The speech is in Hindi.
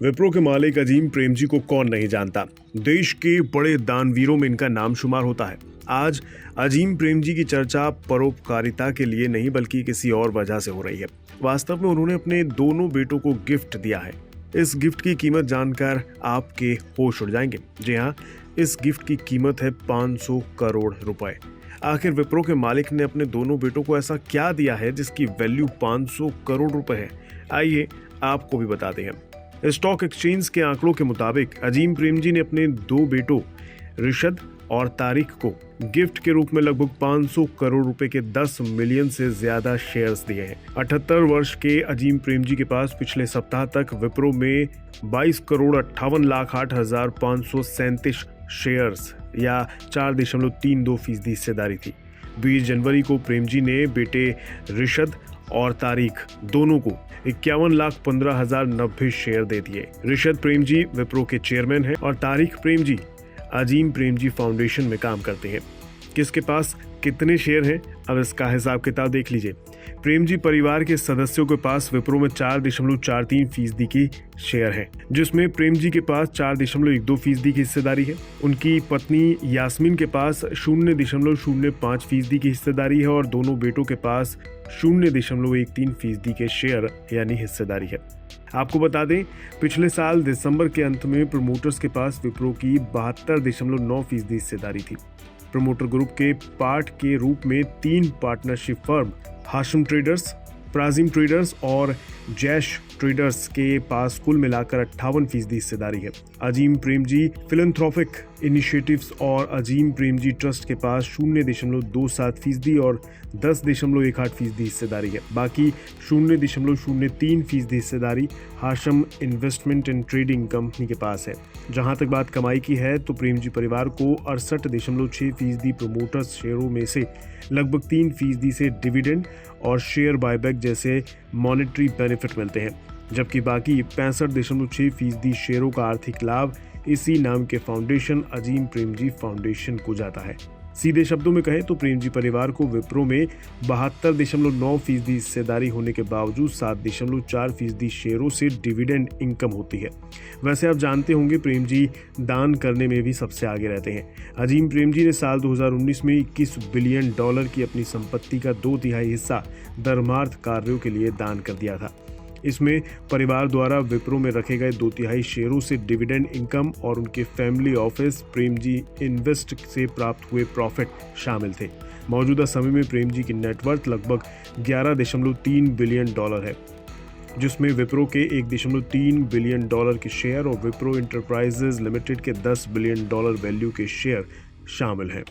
विप्रो के मालिक अजीम प्रेमजी को कौन नहीं जानता। देश के बड़े दानवीरों में इनका नाम शुमार होता है। आज अजीम प्रेमजी की चर्चा परोपकारिता के लिए नहीं बल्कि किसी और वजह से हो रही है। वास्तव में उन्होंने अपने दोनों बेटों को गिफ्ट दिया है। इस गिफ्ट की कीमत जानकर आपके होश उड़ जाएंगे। जी हाँ, इस गिफ्ट की कीमत है 500 करोड़ रुपए। आखिर विप्रो के मालिक ने अपने दोनों बेटों को ऐसा क्या दिया है जिसकी वैल्यू 500 करोड़ रुपए है? आइए आपको भी बताते हैं। स्टॉक एक्सचेंज के आंकड़ों के मुताबिक अजीम प्रेमजी ने अपने दो बेटों रिशद और तारिक को गिफ्ट के रूप में लगभग 500 करोड़ रुपए के 10 मिलियन से ज्यादा शेयर्स दिए हैं। 78 वर्ष के अजीम प्रेमजी के पास पिछले सप्ताह तक विप्रो में 22,58,08,537 शेयर्स या 4.32% हिस्सेदारी थी। 20 जनवरी को प्रेमजी ने बेटे रिशद और तारिक दोनों को 51,15,090 शेयर दे दिए। रिशद प्रेमजी विप्रो के चेयरमैन हैं और तारिक प्रेमजी अजीम प्रेमजी फाउंडेशन में काम करते हैं। किसके पास कितने शेयर हैं, अब इसका हिसाब किताब देख लीजिए। प्रेमजी परिवार के सदस्यों के पास विप्रो में 4.43% की शेयर है, जिसमें प्रेमजी के पास 4.12% की हिस्सेदारी है। उनकी पत्नी यास्मीन के पास 0.05% की हिस्सेदारी है और दोनों बेटों के पास 0.13% के शेयर यानी हिस्सेदारी है। आपको बता दें, पिछले साल दिसंबर के अंत में प्रमोटर्स के पास विप्रो की 72.9% हिस्सेदारी थी। प्रमोटर ग्रुप के पार्ट के रूप में 3 पार्टनरशिप फर्म हाशिम ट्रेडर्स, प्राजिम ट्रेडर्स और जैश ट्रेडर्स के पास कुल मिलाकर 58% हिस्सेदारी है। अजीम प्रेमजी फिलैंथ्रोपिक इनिशिएटिव्स और अजीम प्रेमजी ट्रस्ट के पास 0.27% और 10.18% हिस्सेदारी है। बाकी 0.03% हिस्सेदारी Hashim investment and trading company के पास है। जहां तक बात कमाई की है तो प्रेमजी परिवार को 68.6% प्रमोटर्स शेयरों में से लगभग 3% से डिविडेंड और शेयर बायबैक जैसे मॉनेटरी बेनिफिट मिलते हैं, जबकि बाकी 65.6% शेयरों का आर्थिक लाभ इसी नाम के फाउंडेशन अजीम प्रेमजी फाउंडेशन को जाता है। सीधे शब्दों में कहें तो प्रेमजी परिवार को विप्रो में 72.9% हिस्सेदारी होने के बावजूद 7.4% शेयरों से डिविडेंड इनकम होती है। वैसे आप जानते होंगे प्रेमजी दान करने में भी सबसे आगे रहते हैं। अजीम प्रेमजी ने साल 2019 में $21 बिलियन की अपनी संपत्ति का 2/3 हिस्सा धर्मार्थ कार्यों के लिए दान कर दिया था। इसमें परिवार द्वारा विप्रो में रखे गए 2/3 शेयरों से डिविडेंड इनकम और उनके फैमिली ऑफिस प्रेमजी इन्वेस्ट से प्राप्त हुए प्रॉफिट शामिल थे। मौजूदा समय में प्रेमजी की नेटवर्थ लगभग $11.3 बिलियन है, जिसमें विप्रो के $1.3 बिलियन के शेयर और विप्रो इंटरप्राइजेज लिमिटेड के $10 बिलियन वैल्यू के शेयर शामिल हैं।